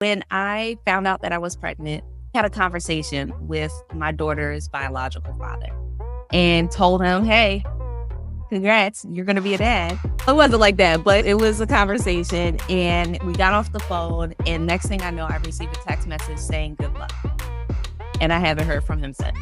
When I found out that I was pregnant, I had a conversation with my daughter's biological father and told him, hey, congrats, you're going to be a dad. It wasn't like that, but it was a conversation. And we got off the phone. And next thing I know, I received a text message saying good luck. And I haven't heard from him since.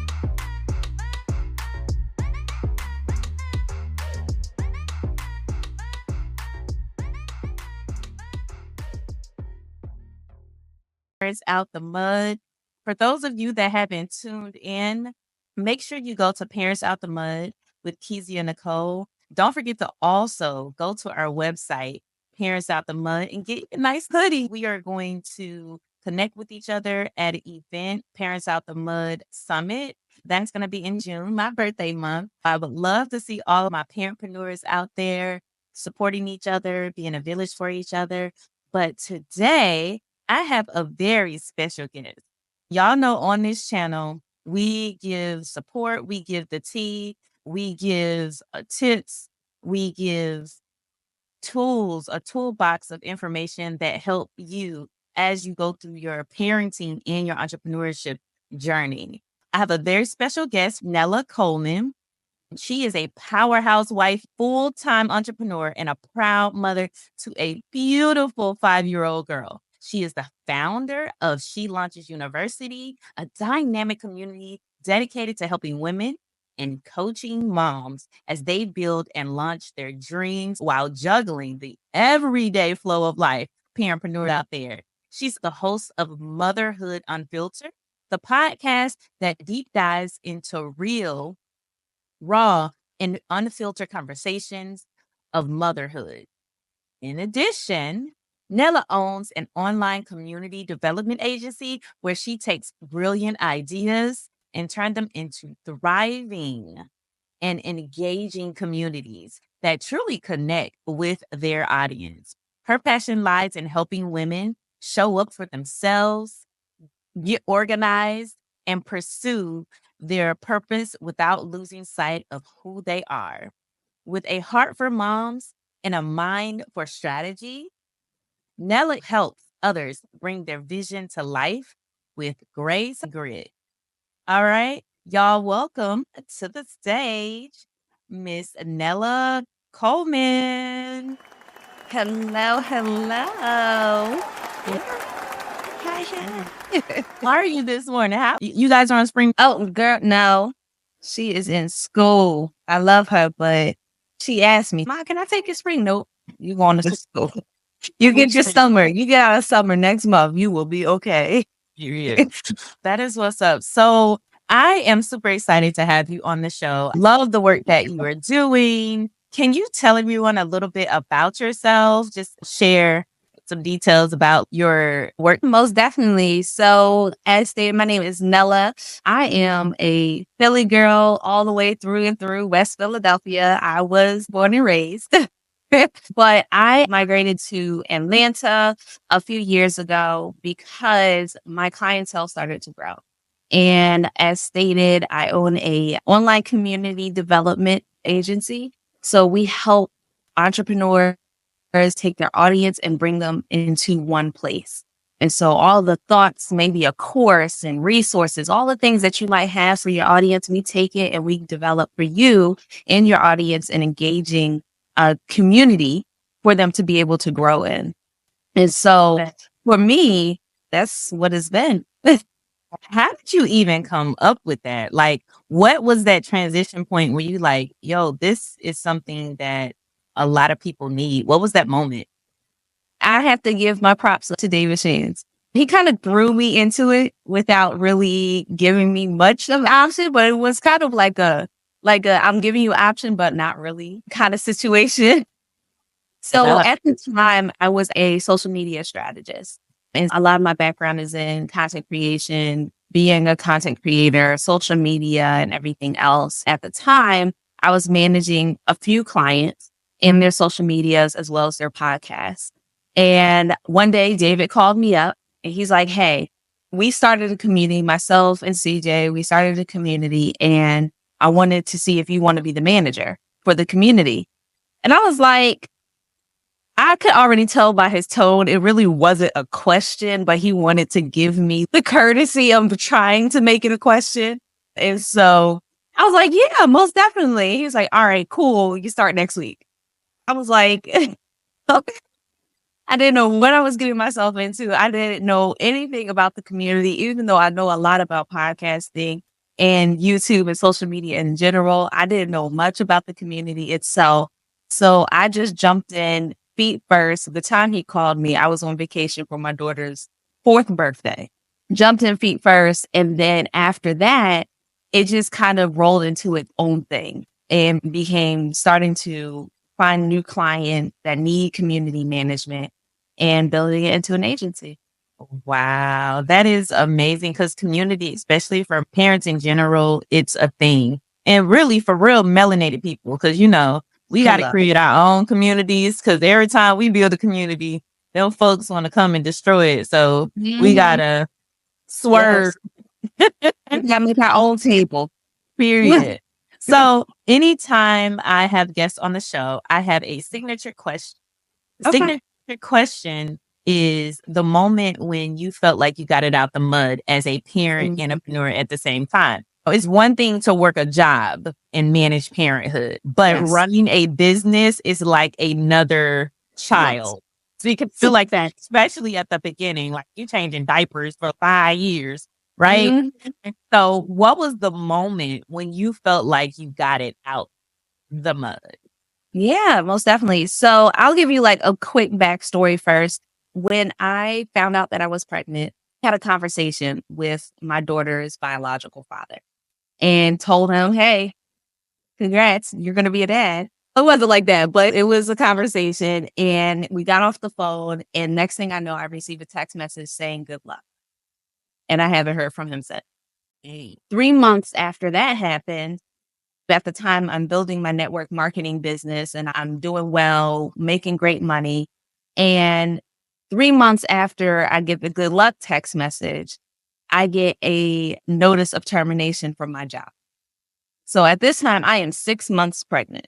Out the mud. For those of you that haven't tuned in, make sure you go to Parents Out the Mud with Kezia Nicole. Don't forget to also go to our website, Parents Out the Mud, and get a nice hoodie. We are going to connect with each other at an event, Parents Out the Mud Summit. That's going to be in June, my birthday month. I would love to see all of my parentpreneurs out there supporting each other, being a village for each other. But today, I have a very special guest. Y'all know on this channel, we give support, we give the tea, we give tips, we give tools, a toolbox of information that help you as you go through your parenting and your entrepreneurship journey. I have a very special guest, Nella Coleman. She is a powerhouse wife, full-time entrepreneur, and a proud mother to a beautiful 5-year-old girl. She is the founder of She Launches University, a dynamic community dedicated to helping women and coaching moms as they build and launch their dreams while juggling the everyday flow of life. Parentpreneur out there. She's the host of Motherhood Unfiltered, the podcast that deep dives into real, raw, and unfiltered conversations of motherhood. In addition, Nella owns an online community development agency where she takes brilliant ideas and turns them into thriving and engaging communities that truly connect with their audience. Her passion lies in helping women show up for themselves, get organized, and pursue their purpose without losing sight of who they are. With a heart for moms and a mind for strategy, Nella helps others bring their vision to life with grace and grit. All right, y'all, welcome to the stage, Miss Nella Coleman. Hello, hello. How are you this morning? How you guys are on spring? Oh, girl, no. She is in school. I love her, but she asked me, Ma, can I take your spring? Nope. You going to school. You get your summer. You get out of summer next month. You will be okay. That is what's up. So I am super excited to have you on the show. Love the work that you are doing. Can you tell everyone a little bit about yourself? Just share some details about your work. Most definitely. So, as stated, my name is Nella. I am a Philly girl all the way through and through West Philadelphia. I was born and raised. But I migrated to Atlanta a few years ago because my clientele started to grow. And as stated, I own a online community development agency. So we help entrepreneurs take their audience and bring them into one place. And so all the thoughts, maybe a course and resources, all the things that you might have for your audience, we take it and we develop for you and your audience an engaging community for them to be able to grow in. And so for me, that's what it's been. How did you even come up with that? Like, what was that transition point where you like, yo, this is something that a lot of people need? What was that moment? I have to give my props to David Shands. He kind of threw me into it without really giving me much of an option, but it was kind of like a I'm giving you an option, but not really kind of situation. So at the time, I was a social media strategist. And a lot of my background is in content creation, being a content creator, social media, and everything else. At the time, I was managing a few clients in their social medias as well as their podcasts. And one day, David called me up and he's like, hey, we started a community, myself and CJ, we started a community and I wanted to see if you want to be the manager for the community. And I was like, I could already tell by his tone, it really wasn't a question, but he wanted to give me the courtesy of trying to make it a question. And so I was like, yeah, most definitely. He was like, all right, cool. You start next week. I was like, okay. I didn't know what I was getting myself into. I didn't know anything about the community, even though I know a lot about podcasting and YouTube and social media in general. I didn't know much about the community itself. So I just jumped in feet first. The time he called me, I was on vacation for my daughter's fourth birthday. Jumped in feet first. And then after that, it just kind of rolled into its own thing and became starting to find new clients that need community management and building it into an agency. Wow, that is amazing because community, especially for parents in general, it's a thing. And really, for real, melanated people, because, we got to Hello. create our own communities because every time we build a community, them folks want to come and destroy it. So we got Mhm. to swerve, Yes. We gotta make our own table. period. So anytime I have guests on the show, I have a signature question. The Okay. signature question is the moment when you felt like you got it out the mud as a parent and Mhm. entrepreneur at the same time. It's one thing to work a job and manage parenthood, but Yes. running a business is like another Yes. child. So you can feel So like that, that. especially at the beginning, like you changing diapers for 5 years, right? Mhm. So what was the moment when you felt like you got it out the mud? Yeah, most definitely. So I'll give you like a quick backstory first. When I found out that I was pregnant, I had a conversation with my daughter's biological father and told him, hey, congrats, you're going to be a dad. It wasn't like that, but it was a conversation. And we got off the phone. And next thing I know, I received a text message saying good luck. And I haven't heard from him since. Hey. 3 months after that happened, at the time, I'm building my network marketing business and I'm doing well, making great money. And 3 months after I get the good luck text message, I get a notice of termination from my job. So at this time, I am 6 months pregnant.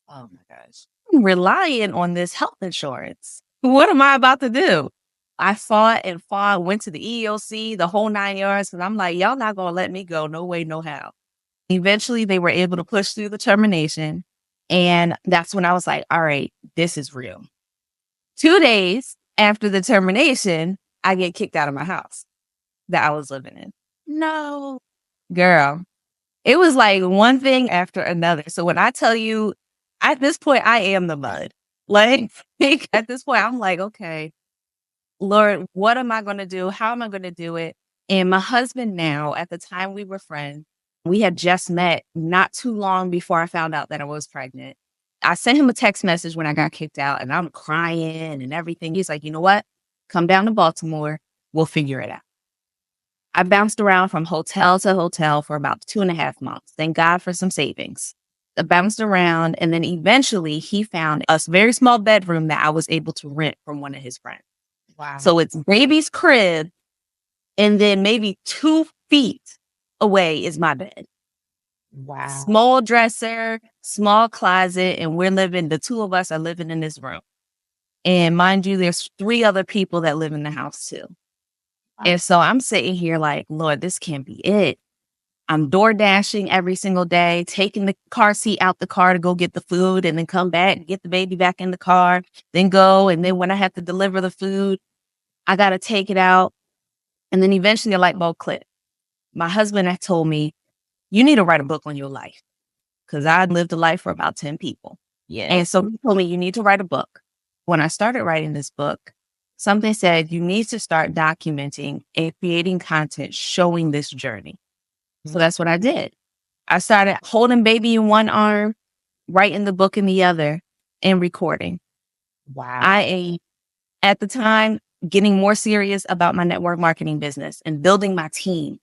Oh my gosh. I'm relying on this health insurance. What am I about to do? I fought and fought, went to the EOC, the whole 9 yards. And I'm like, y'all not going to let me go. No way, no how. Eventually, they were able to push through the termination. And that's when I was like, all right, this is real. 2 days after the termination, I get kicked out of my house that I was living in. No. Girl, it was like one thing after another. So when I tell you, at this point, I am the mud. Like, at this point, I'm like, okay, Lord, what am I going to do? How am I going to do it? And my husband now, at the time we were friends, we had just met not too long before I found out that I was pregnant. I sent him a text message when I got kicked out and I'm crying and everything. He's like, you know what? Come down to Baltimore. We'll figure it out. I bounced around from hotel to hotel for about 2.5 months. Thank God for some savings. I bounced around and then eventually he found a very small bedroom that I was able to rent from one of his friends. Wow. So it's baby's crib, and then maybe 2 feet away is my bed. Wow. Small dresser, small closet, and the two of us are living in this room. And mind you, there's 3 other people that live in the house too. And so I'm sitting here like, Lord, this can't be it. I'm door dashing every single day, taking the car seat out the car to go get the food and then come back, get the baby back in the car, then go. And then when I have to deliver the food, I got to take it out. And then eventually a light bulb clicked. My husband had told me, you need to write a book on your life because I lived a life for about 10 people. Yeah. And so he told me, you need to write a book. When I started writing this book, something said, you need to start documenting and creating content showing this journey. So that's what I did. I started holding baby in one arm, writing the book in the other, and recording. Wow. I am, at the time, getting more serious about my network marketing business and building my team.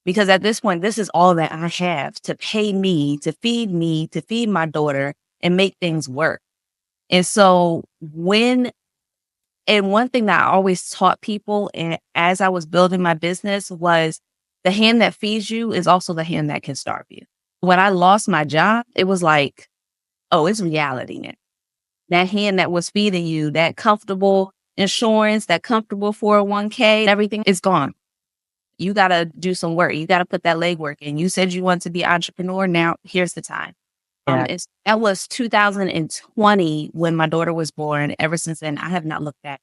Because at this point, this is all that I have to pay me, to feed my daughter and make things work. And so one thing that I always taught people and as I was building my business was the hand that feeds you is also the hand that can starve you. When I lost my job, it was like, oh, it's reality now. that hand that was feeding you, that comfortable insurance, that comfortable 401k, everything is gone. You got to do some work. You got to put that legwork in. You said you want to be an entrepreneur. Now here's the time. Yeah. That was 2020 when my daughter was born. Ever since then, I have not looked back.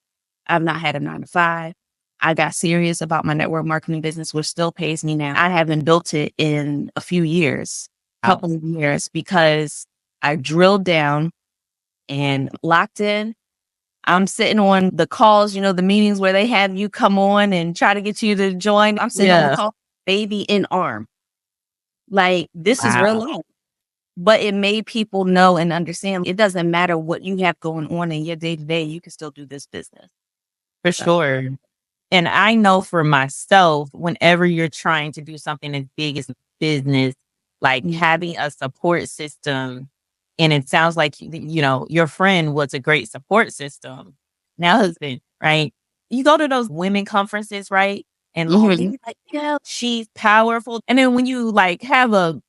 I've not had a 9 to 5. I got serious about my network marketing business, which still pays me now. I haven't built it in a few years, couple of years, because I drilled down and locked in. I'm sitting on the calls, the meetings where they have you come on and try to get you to join. I'm sitting on the call, baby in arm. Like, this is real life. But it made people know and understand it doesn't matter what you have going on in your day to day, you can still do this business. For sure. And I know for myself, whenever you're trying to do something as big as business, like having a support system, and it sounds like, your friend was a great support system. Now husband, right? You go to those women conferences, right? And you're like, yeah, she's powerful. And then when you like have a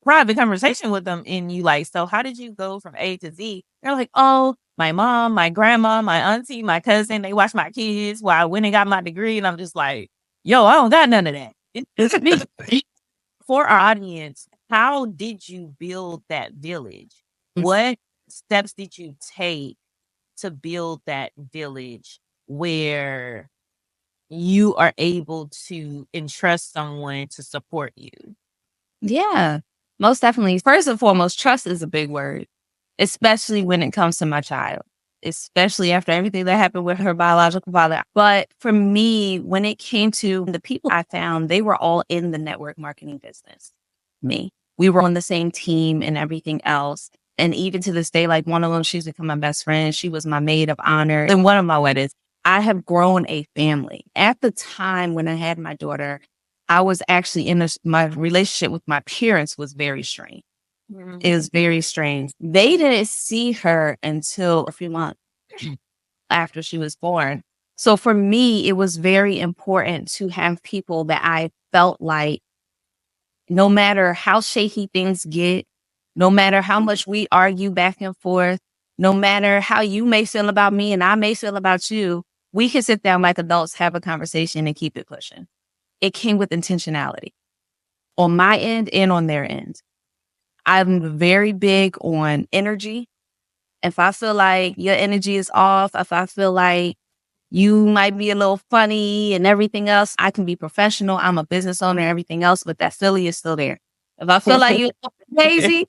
private conversation with them and you like, so how did you go from A to Z? They're like, oh, my mom, my grandma, my auntie, my cousin, they watch my kids while I went and got my degree. And I'm just like, yo, I don't got none of that. It's me. For our audience, how did you build that village? What steps did you take to build that village where you are able to entrust someone to support you? Yeah, most definitely. First and foremost, trust is a big word, especially when it comes to my child, especially after everything that happened with her biological father. But for me, when it came to the people I found, they were all in the network marketing business. Me. We were on the same team and everything else. And even to this day, like one of them, she's become my best friend. She was my maid of honor in one of my weddings. I have grown a family. At the time when I had my daughter, I was actually my relationship with my parents was very strange. It was very strange. They didn't see her until a few months after she was born. So for me, it was very important to have people that I felt like no matter how shaky things get, no matter how much we argue back and forth, no matter how you may feel about me and I may feel about you, we can sit down like adults, have a conversation and keep it pushing. It came with intentionality on my end and on their end. I'm very big on energy. If I feel like your energy is off, if I feel like you might be a little funny and everything else, I can be professional. I'm a business owner, everything else, but that Philly is still there. If I feel like you're crazy,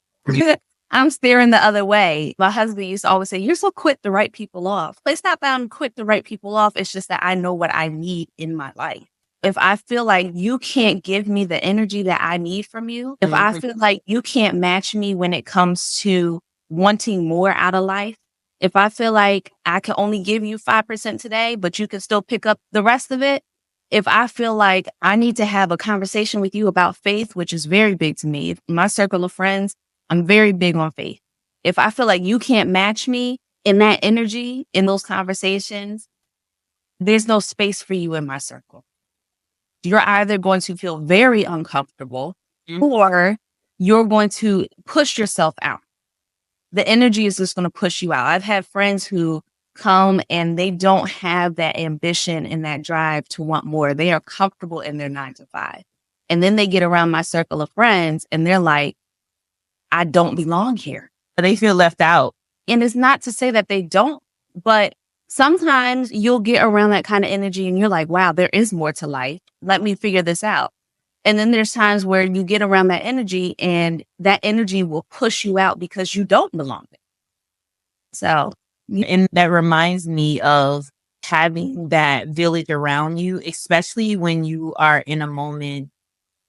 I'm steering the other way. My husband used to always say, you're so quick to write people off. But it's not that I'm quick to write people off. It's just that I know what I need in my life. If I feel like you can't give me the energy that I need from you, if I feel like you can't match me when it comes to wanting more out of life, if I feel like I can only give you 5% today, but you can still pick up the rest of it, if I feel like I need to have a conversation with you about faith, which is very big to me, my circle of friends, I'm very big on faith. If I feel like you can't match me in that energy, in those conversations, there's no space for you in my circle. You're either going to feel very uncomfortable or you're going to push yourself out. The energy is just going to push you out. I've had friends who come and they don't have that ambition and that drive to want more. They are comfortable in their 9 to 5. And then they get around my circle of friends and they're like, I don't belong here. They feel left out. And it's not to say that they don't, but sometimes you'll get around that kind of energy and you're like, wow, there is more to life. Let me figure this out. And then there's times where you get around that energy and that energy will push you out because you don't belong there. So, and that reminds me of having that village around you, especially when you are in a moment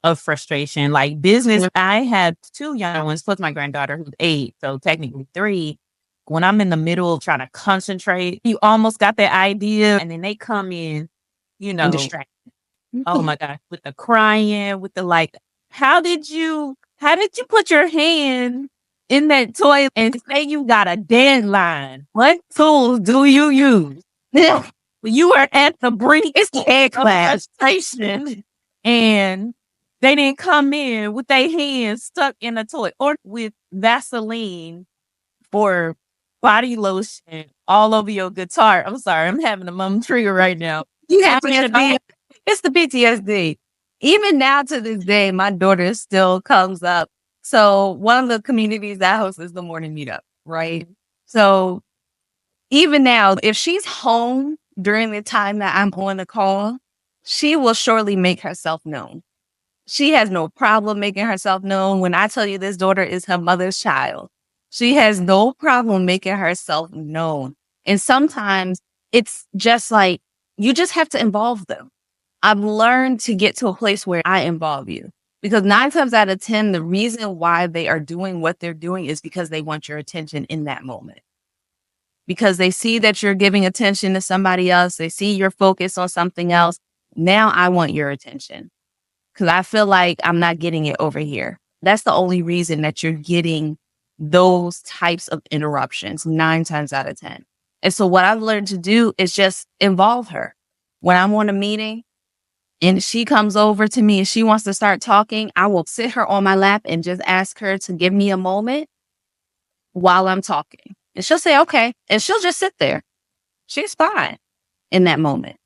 of frustration. Like business, I had 2 young ones, plus my granddaughter who's 8, so technically 3. When I'm in the middle of trying to concentrate, you almost got that idea, and then they come in, distract. oh my gosh, with the crying, with the like, how did you put your hand in that toy and say you got a deadline? What tools do you use? You are at the brink of frustration, and they didn't come in with their hands stuck in a toy or with Vaseline for body lotion all over your guitar. I'm sorry, I'm having a mom trigger right now. You have PTSD. It's the PTSD. Even now to this day, my daughter still comes up. So one of the communities I host is the morning meetup, right? So even now, if she's home during the time that I'm on the call, she will surely make herself known. She has no problem making herself known. When I tell you this daughter is her mother's child, she has no problem making herself known. And sometimes it's just like, you just have to involve them. I've learned to get to a place where I involve you because 9 times out of 10, the reason why they are doing what they're doing is because they want your attention in that moment. Because they see that you're giving attention to somebody else. They see your focus on something else. Now I want your attention because I feel like I'm not getting it over here. That's the only reason that you're getting those types of interruptions 9 times out of 10. And so what I've learned to do is just involve her. When I'm on a meeting and she comes over to me and she wants to start talking, I will sit her on my lap and just ask her to give me a moment while I'm talking. And she'll say, okay. And she'll just sit there. She's fine in that moment.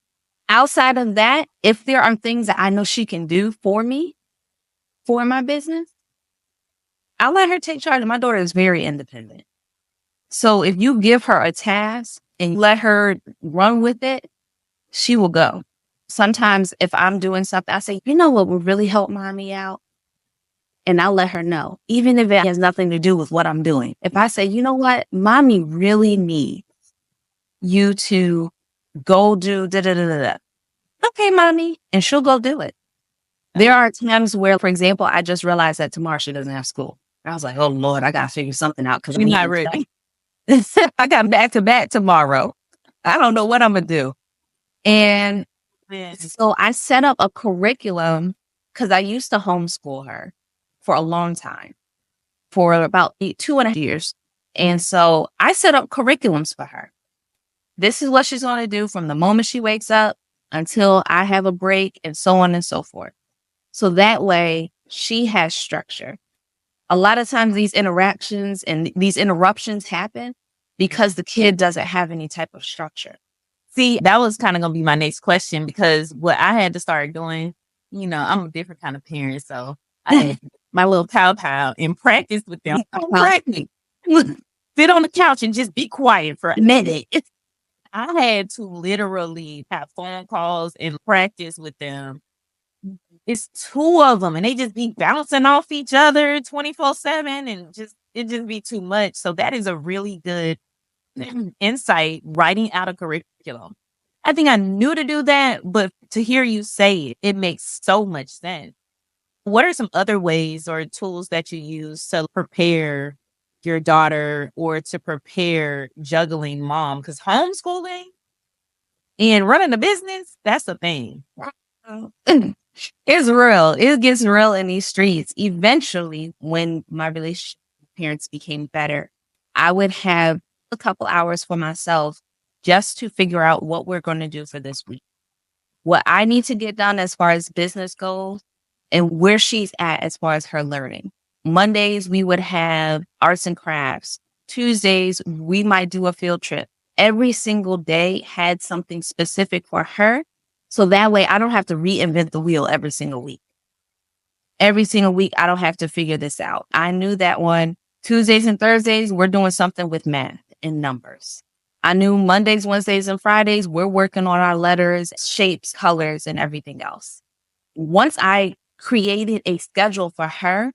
Outside of that, if there are things that I know she can do for me, for my business, I'll let her take charge. My daughter is very independent. So if you give her a task and let her run with it, she will go. Sometimes if I'm doing something, I say, you know what would really help mommy out? And I'll let her know, even if it has nothing to do with what I'm doing. If I say, you know what, mommy really needs you to go do da da da da da. Okay, mommy. And she'll go do it. There are times where, for example, I just realized that tomorrow she doesn't have school. I was like, oh Lord, I got to figure something out because You're not ready. I got back to back tomorrow. I don't know what I'm going to do. And so I set up a curriculum because I used to homeschool her for a long time, for about 2.5 years. And so I set up curriculums for her. This is what she's going to do from the moment she wakes up until I have a break and so on and so forth. So that way she has structure. A lot of times these interactions and these interruptions happen because the kid doesn't have any type of structure. See, that was kind of going to be my next question because what I had to start doing, I'm a different kind of parent. So I had my little pow and practice with them. Practice. Sit on the couch and just be quiet for a minute. I had to literally have phone calls and practice with them. It's 2 of them and they just be bouncing off each other 24/7 and it just be too much. So that is a really good insight, writing out a curriculum. I think I knew to do that, but to hear you say it, it makes so much sense. What are some other ways or tools that you use to prepare your daughter or to prepare juggling mom? Because homeschooling and running a business, that's the thing. It's real. It gets real in these streets. Eventually, when my relationship with parents became better, I would have a couple hours for myself just to figure out what we're going to do for this week, what I need to get done as far as business goes, and where she's at as far as her learning. Mondays, we would have arts and crafts. Tuesdays, we might do a field trip. Every single day had something specific for her. So that way I don't have to reinvent the wheel every single week. Every single week, I don't have to figure this out. I knew that one. Tuesdays and Thursdays, we're doing something with math and numbers. I knew Mondays, Wednesdays, and Fridays, we're working on our letters, shapes, colors, and everything else. Once I created a schedule for her,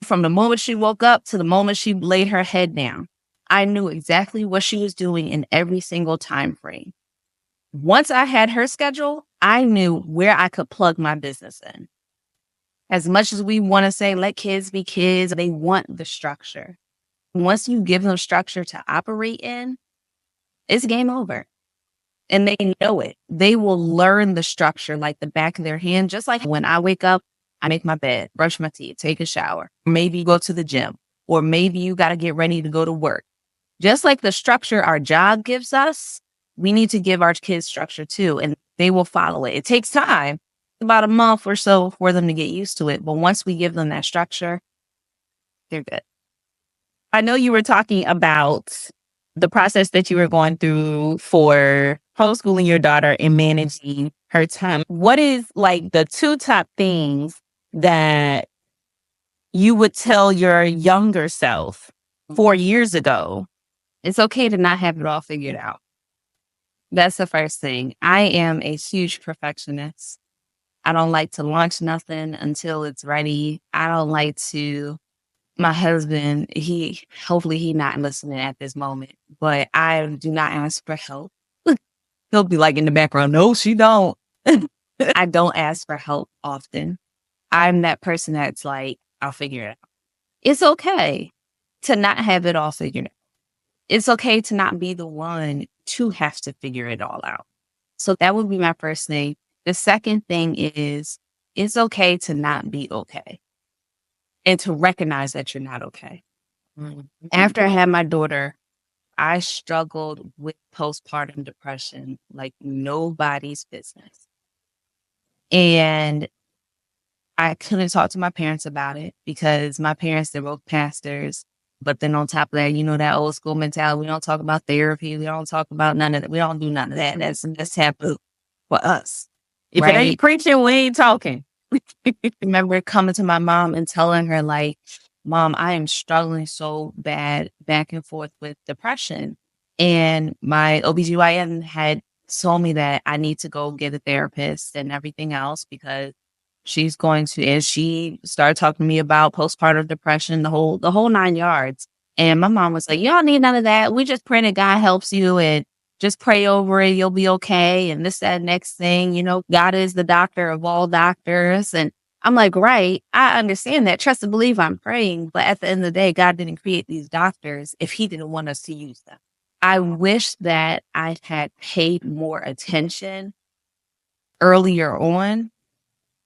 from the moment she woke up to the moment she laid her head down, I knew exactly what she was doing in every single time frame. Once I had her schedule, I knew where I could plug my business in. As much as we want to say, let kids be kids, they want the structure. Once you give them structure to operate in, it's game over. And they know it. They will learn the structure like the back of their hand. Just like when I wake up, I make my bed, brush my teeth, take a shower, maybe go to the gym, or maybe you got to get ready to go to work. Just like the structure our job gives us, we need to give our kids structure too, and they will follow it. It takes time, about a month or so for them to get used to it. But once we give them that structure, they're good. I know you were talking about the process that you were going through for homeschooling your daughter and managing her time. What is like the two top things that you would tell your younger self 4 years ago? It's okay to not have it all figured out. That's the first thing. I am a huge perfectionist. I don't like to launch nothing until it's ready. I don't like to, my husband, hopefully he not listening at this moment, but I do not ask for help. He'll be like in the background, no, she don't. I don't ask for help often. I'm that person that's like, I'll figure it out. It's okay to not have it all figured out. It's okay to not be the one to have to figure it all out. So that would be my first thing. The second thing is it's okay to not be okay and to recognize that you're not okay. After I had my daughter, I struggled with postpartum depression like nobody's business. And I couldn't talk to my parents about it because my parents, they're both pastors. But then on top of that, you know, that old school mentality, we don't talk about therapy. We don't talk about none of that. We don't do none of that. That's taboo for us. If it ain't preaching, we ain't talking. I remember coming to my mom and telling her, like, Mom, I am struggling so bad back and forth with depression. And my OBGYN had told me that I need to go get a therapist and everything else because she's going to, and she started talking to me about postpartum depression, the whole 9 yards. And my mom was like, you don't need none of that. We just pray that God helps you and just pray over it. You'll be okay. And this, that, next thing, you know, God is the doctor of all doctors. And I'm like, right, I understand that. Trust and believe I'm praying. But at the end of the day, God didn't create these doctors if he didn't want us to use them. I wish that I had paid more attention earlier on,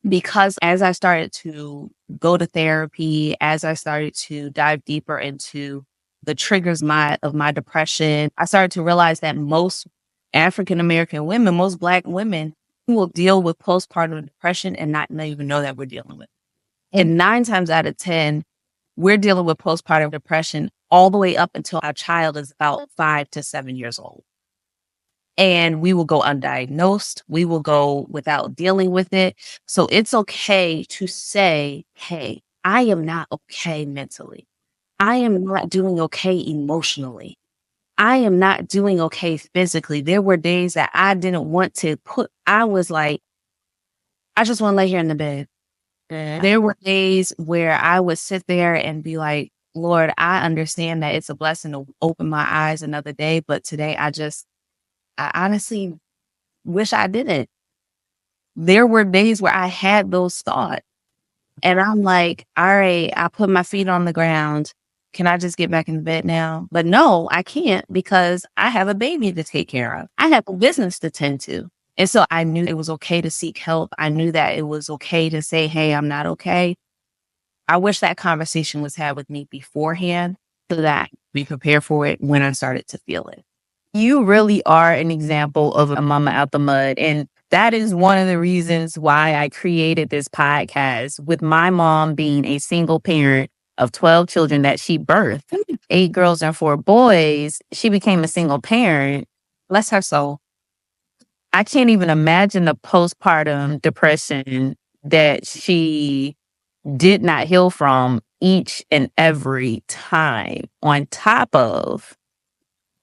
because as I started to go to therapy, as I started to dive deeper into the triggers of my depression, I started to realize that most African American women, most Black women, will deal with postpartum depression and not even know that we're dealing with it. And 9 times out of 10, we're dealing with postpartum depression all the way up until our child is about 5 to 7 years old. And we will go undiagnosed. We will go without dealing with it. So it's okay to say, hey, I am not okay mentally. I am not doing okay emotionally. I am not doing okay physically. There were days that I didn't want to I was like, I just want to lay here in the bed. There were days where I would sit there and be like, Lord, I understand that it's a blessing to open my eyes another day. But today I honestly wish I didn't. There were days where I had those thoughts and I'm like, all right, I put my feet on the ground. Can I just get back in bed now? But no, I can't because I have a baby to take care of. I have a business to tend to. And so I knew it was okay to seek help. I knew that it was okay to say, hey, I'm not okay. I wish that conversation was had with me beforehand so that we prepare for it when I started to feel it. You really are an example of a mama out the mud. And that is one of the reasons why I created this podcast, with my mom being a single parent of 12 children that she birthed, 8 girls and 4 boys. She became a single parent. Bless her soul. I can't even imagine the postpartum depression that she did not heal from each and every time, on top of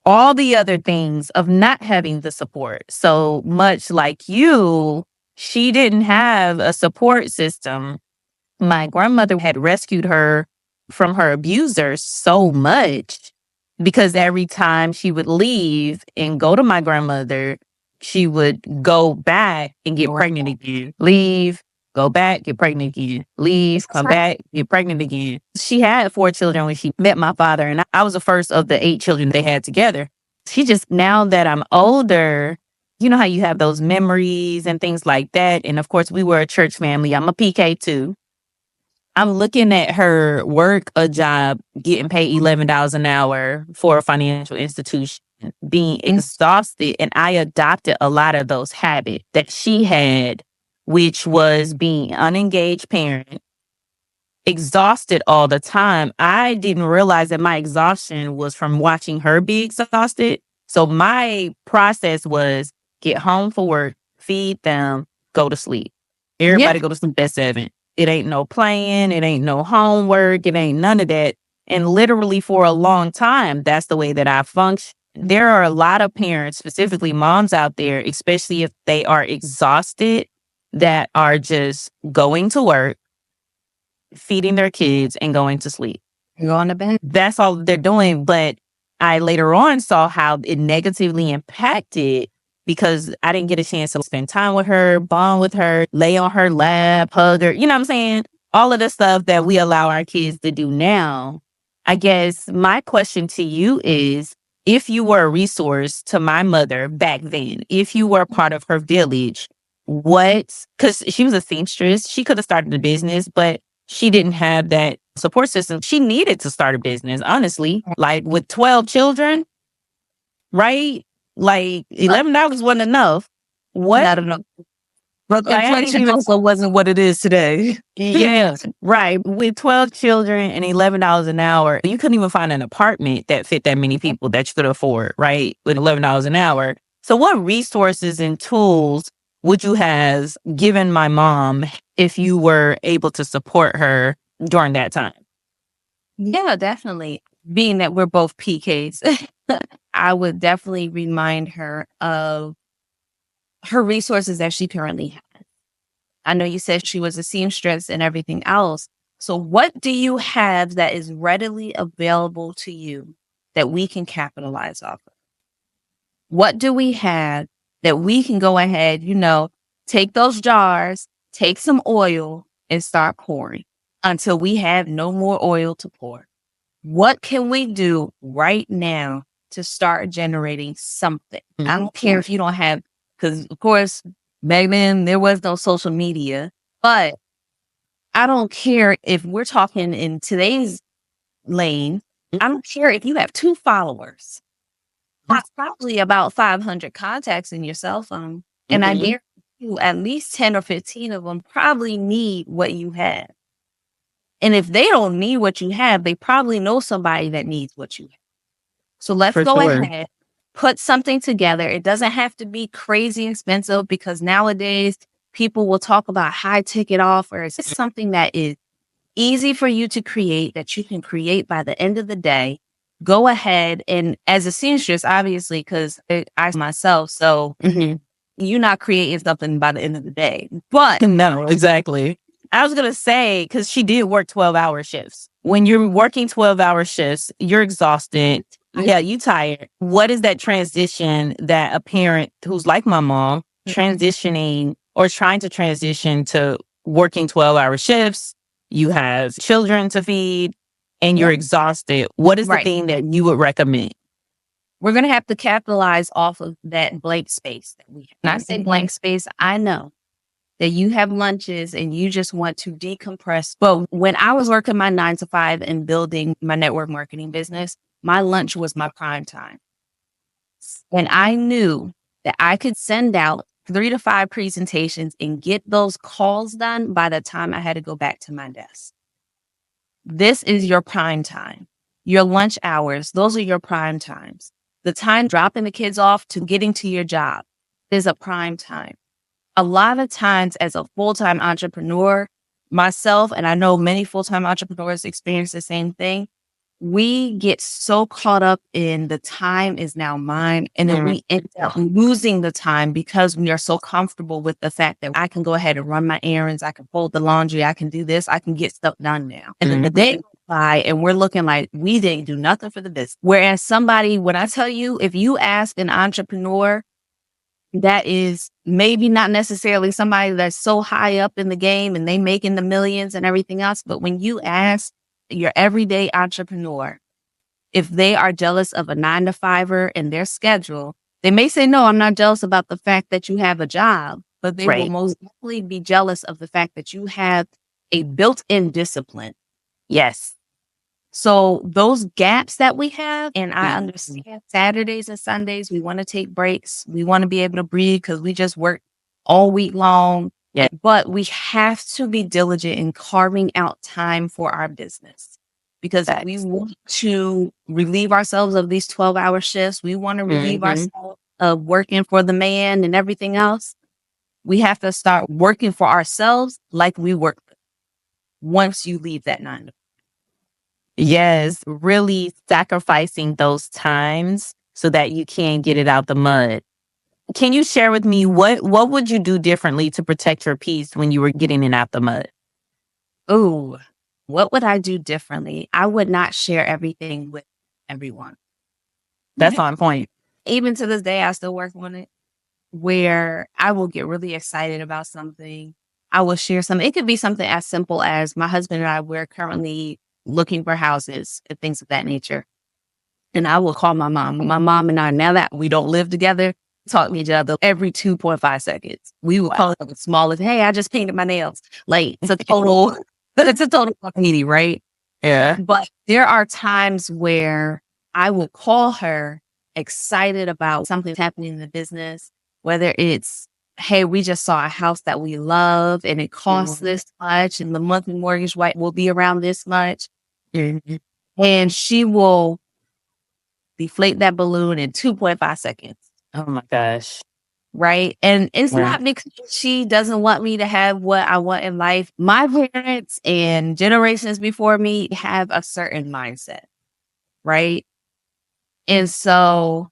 all the other things of not having the support. So much like you, she didn't have a support system. My grandmother had rescued her from her abuser so much because every time she would leave and go to my grandmother, she would go back and get pregnant again. Leave, go back, get pregnant again. Leave, come back, get pregnant again. She had 4 children when she met my father, and I was the first of the 8 children they had together. She just, now that I'm older, you know how you have those memories and things like that. And of course, we were a church family. I'm a PK too. I'm looking at her work a job, getting paid $11 an hour for a financial institution, being exhausted. And I adopted a lot of those habits that she had, which was being an unengaged parent, exhausted all the time. I didn't realize that my exhaustion was from watching her be exhausted. So my process was get home for work, feed them, go to sleep. Everybody go to sleep at 7. It ain't no playing, it ain't no homework, it ain't none of that. And literally for a long time, that's the way that I function. There are a lot of parents, specifically moms out there, especially if they are exhausted, that are just going to work, feeding their kids, and going to sleep. Going to bed. That's all they're doing. But I later on saw how it negatively impacted because I didn't get a chance to spend time with her, bond with her, lay on her lap, hug her. You know what I'm saying? All of the stuff that we allow our kids to do now. I guess my question to you is, if you were a resource to my mother back then, if you were a part of her village, because she was a seamstress, she could have started a business, but she didn't have that support system. She needed to start a business, honestly. Like with 12 children, right? Like $11 wasn't enough. What? Not enough. But Like, I ain't inflation even- also wasn't what it is today. Yeah, right. With 12 children and $11 an hour, you couldn't even find an apartment that fit that many people that you could afford, right? With $11 an hour. So what resources and tools would you have given my mom if you were able to support her during that time? Yeah, definitely. Being that we're both PKs, I would definitely remind her of her resources that she currently has. I know you said she was a seamstress and everything else. So what do you have that is readily available to you that we can capitalize off of? What do we have that we can go ahead, take those jars, take some oil and start pouring until we have no more oil to pour? What can we do right now to start generating something? I don't care if you don't have, because of course, back then there was no social media, but I don't care if we're talking in today's lane. I don't care if you have 2 followers. That's probably about 500 contacts in your cell phone. And I guarantee you at least 10 or 15 of them probably need what you have. And if they don't need what you have, they probably know somebody that needs what you have. So let's go ahead, put something together. It doesn't have to be crazy expensive because nowadays people will talk about high ticket offers. It's something that is easy for you to create, that you can create by the end of the day. Go ahead and as a seamstress, obviously, because I myself, so you're not creating something by the end of the day. But no, exactly. I was going to say, because she did work 12-hour shifts. When you're working 12-hour shifts, you're exhausted. Yeah, you tired. What is that transition that a parent who's like my mom transitioning or trying to transition to working 12-hour shifts? You have children to feed and you're exhausted. What is the thing that you would recommend? We're going to have to capitalize off of that blank space that we have. When I say blank space, I know that you have lunches and you just want to decompress. But when I was working my 9 to 5 and building my network marketing business, my lunch was my prime time. And I knew that I could send out 3 to 5 presentations and get those calls done by the time I had to go back to my desk. This is your prime time. Your lunch hours, those are your prime times. The time dropping the kids off to getting to your job is a prime time. A lot of times as a full-time entrepreneur, myself, and I know many full-time entrepreneurs experience the same thing, we get so caught up in the time is now mine. And then we end up losing the time because we are so comfortable with the fact that I can go ahead and run my errands. I can fold the laundry. I can do this. I can get stuff done now. And then the day goes by and we're looking like we didn't do nothing for the business. Whereas somebody, when I tell you, if you ask an entrepreneur that is maybe not necessarily somebody that's so high up in the game and they making the millions and everything else, but when you ask your everyday entrepreneur, if they are jealous of a 9 to 5er and their schedule, they may say, no, I'm not jealous about the fact that you have a job, but they will most likely be jealous of the fact that you have a built-in discipline. Yes. So those gaps that we have, and I understand Saturdays and Sundays, we want to take breaks. We want to be able to breathe because we just work all week long. Yeah. But we have to be diligent in carving out time for our business because we Facts. want to relieve ourselves of these 12-hour shifts. We want to relieve ourselves of working for the man and everything else. We have to start working for ourselves like we work once you leave that 9 to 5. Yes, really sacrificing those times so that you can get it out the mud. Can you share with me what would you do differently to protect your peace when you were getting it out the mud? Ooh, what would I do differently? I would not share everything with everyone. That's on point. Even to this day, I still work on it where I will get really excited about something. I will share something. It could be something as simple as my husband and I, we're currently looking for houses and things of that nature. And I will call my mom. My mom and I, now that we don't live together, talk to each other every 2.5 seconds. We will call it the smallest, hey, I just painted my nails. Like it's a total, it's a total meeting, right? Yeah. But there are times where I will call her excited about something happening in the business, whether it's, hey, we just saw a house that we love and it costs this much and the monthly mortgage will be around this much. And she will deflate that balloon in 2.5 seconds. Oh my gosh. Right. And it's Yeah. not because she doesn't want me to have what I want in life. My parents and generations before me have a certain mindset. Right. And so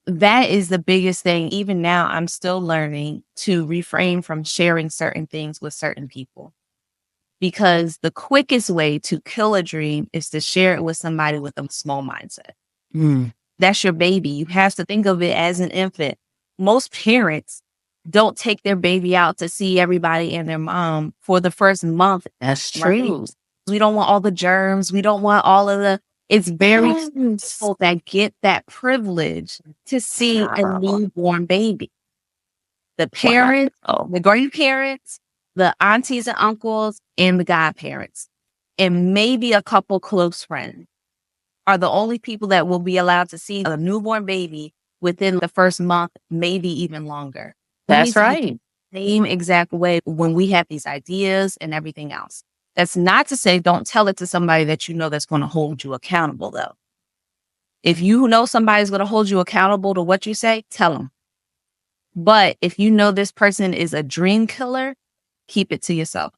that is the biggest thing. Even now, I'm still learning to refrain from sharing certain things with certain people because the quickest way to kill a dream is to share it with somebody with a small mindset. That's your baby. You have to think of it as an infant. Most parents don't take their baby out to see everybody and their mom for the first month. That's Right? true. We don't want all the germs. We don't want all of the, it's very people that get that privilege to see a newborn baby. The parents, the grandparents, the aunties and uncles, and the godparents, and maybe a couple close friends are the only people that will be allowed to see a newborn baby within the first month, maybe even longer. That's right. Same exact way when we have these ideas and everything else. That's not to say don't tell it to somebody that you know that's going to hold you accountable, though. If you know somebody's going to hold you accountable to what you say, tell them. But if you know this person is a dream killer, keep it to yourself.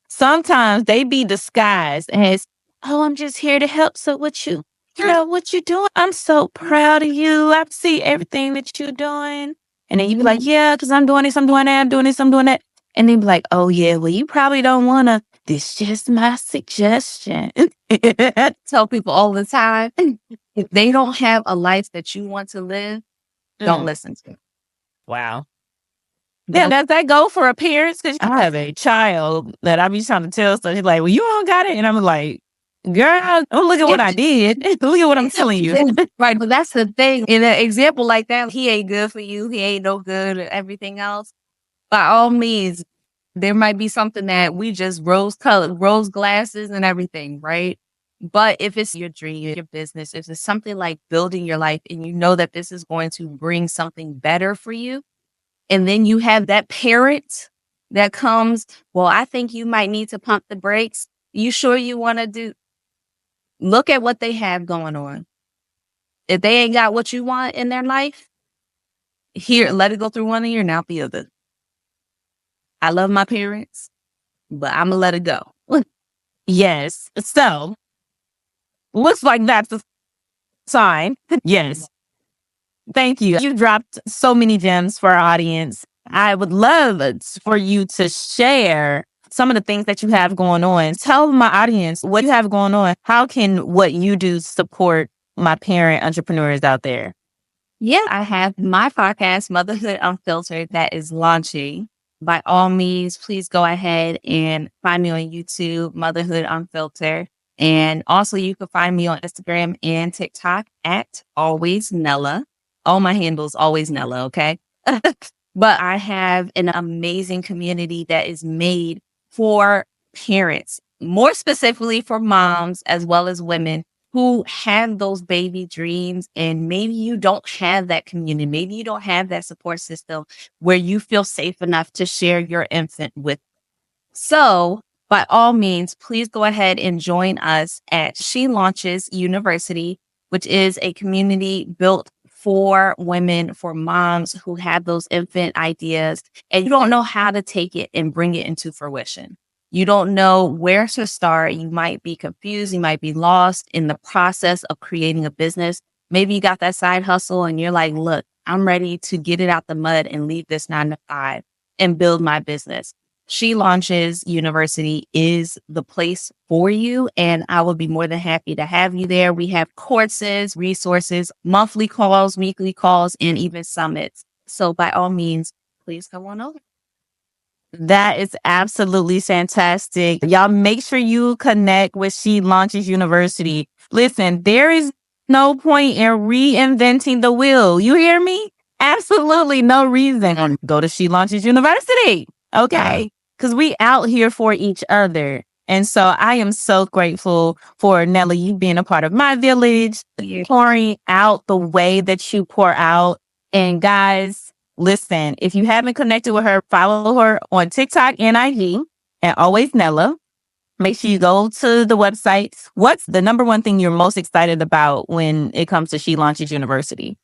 Sometimes they be disguised as, oh, I'm just here to help. So what you know, what you doing? I'm so proud of you. I see everything that you're doing. And then you be like, yeah, because I'm doing this, I'm doing that, I'm doing this, I'm doing that. And then be like, oh, yeah, well, you probably don't want to. This is just my suggestion. Tell people all the time, if they don't have a life that you want to live, don't listen to them. Wow. Yeah, does that go for a parent? Because I have a child that I be trying to tell stuff. He's like, well, you don't got it. And I'm like, girl, oh, look at what I did. Look at what I'm telling you. Right. But that's the thing. In an example like that, he ain't good for you. He ain't no good at everything else. By all means, there might be something that we just rose glasses and everything, right? But if it's your dream, your business, if it's something like building your life and you know that this is going to bring something better for you, and then you have that parent that comes, well, I think you might need to pump the brakes. You sure you want to do? Look at what they have going on. If they ain't got what you want in their life, here, let it go through one ear and out the other. I love my parents, but I'm going to let it go. Yes. So, looks like that's a sign. Yes. Thank you. You dropped so many gems for our audience. I would love for you to share some of the things that you have going on. Tell my audience what you have going on. How can what you do support my parent entrepreneurs out there? Yeah, I have my podcast, Motherhood Unfiltered, that is launching. By all means, please go ahead and find me on YouTube, Motherhood Unfiltered. And also, you can find me on Instagram and TikTok at Always Nella. All my handles, Always Nella, okay? But I have an amazing community that is made for parents, more specifically for moms as well as women who have those baby dreams, and maybe you don't have that community, maybe you don't have that support system where you feel safe enough to share your infant with. So, by all means, please go ahead and join us at She Launches University, which is a community built for women, for moms who have those infant ideas and you don't know how to take it and bring it into fruition. You don't know where to start. You might be confused. You might be lost in the process of creating a business. Maybe you got that side hustle and you're like, look, I'm ready to get it out the mud and leave this 9 to 5 and build my business. She Launches University is the place for you, and I will be more than happy to have you there. We have courses, resources, monthly calls, weekly calls, and even summits. So by all means, please come on over. That is absolutely fantastic. Y'all make sure you connect with She Launches University. Listen, there is no point in reinventing the wheel. You hear me? Absolutely no reason. Go to She Launches University. Okay. Because we out here for each other. And so I am so grateful for Nella, you being a part of my village, pouring out the way that you pour out. And guys, listen, if you haven't connected with her, follow her on TikTok and IG and always Nella. Make sure you go to the website. What's the number one thing you're most excited about when it comes to She Launches University?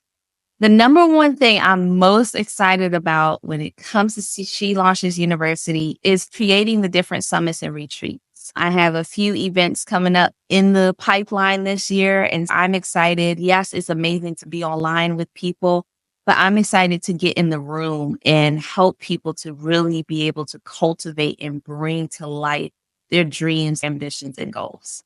The number one thing I'm most excited about when it comes to She Launches University is creating the different summits and retreats. I have a few events coming up in the pipeline this year, and I'm excited. Yes, it's amazing to be online with people, but I'm excited to get in the room and help people to really be able to cultivate and bring to life their dreams, ambitions, and goals.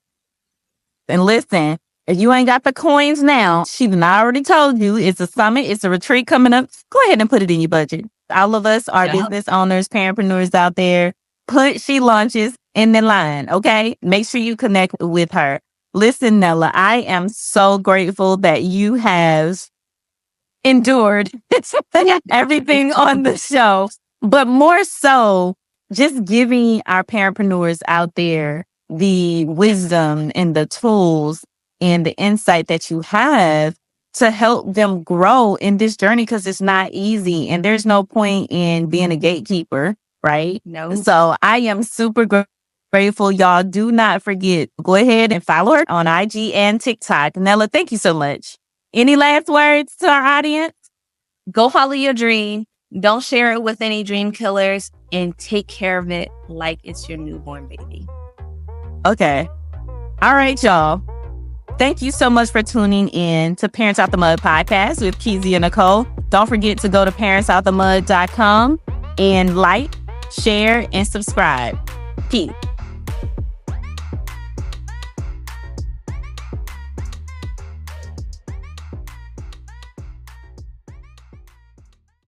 And listen, if you ain't got the coins now, she done already told you it's a summit, it's a retreat coming up. Go ahead and put it in your budget. All of us are business owners, parentpreneurs out there. Put She Launches in the line, okay? Make sure you connect with her. Listen, Nella, I am so grateful that you have endured everything on the show, but more so just giving our parentpreneurs out there the wisdom and the tools and the insight that you have to help them grow in this journey, because it's not easy and there's no point in being a gatekeeper, right? No. So I am super grateful. Y'all do not forget, go ahead and follow her on IG and TikTok. Nella, thank you so much. Any last words to our audience? Go follow your dream. Don't share it with any dream killers, and take care of it like it's your newborn baby. Okay. All right, y'all. Thank you so much for tuning in to Parents Out the Mud podcast with Kezia and Nicole. Don't forget to go to parentsoutthemud.com and like, share, and subscribe. Peace.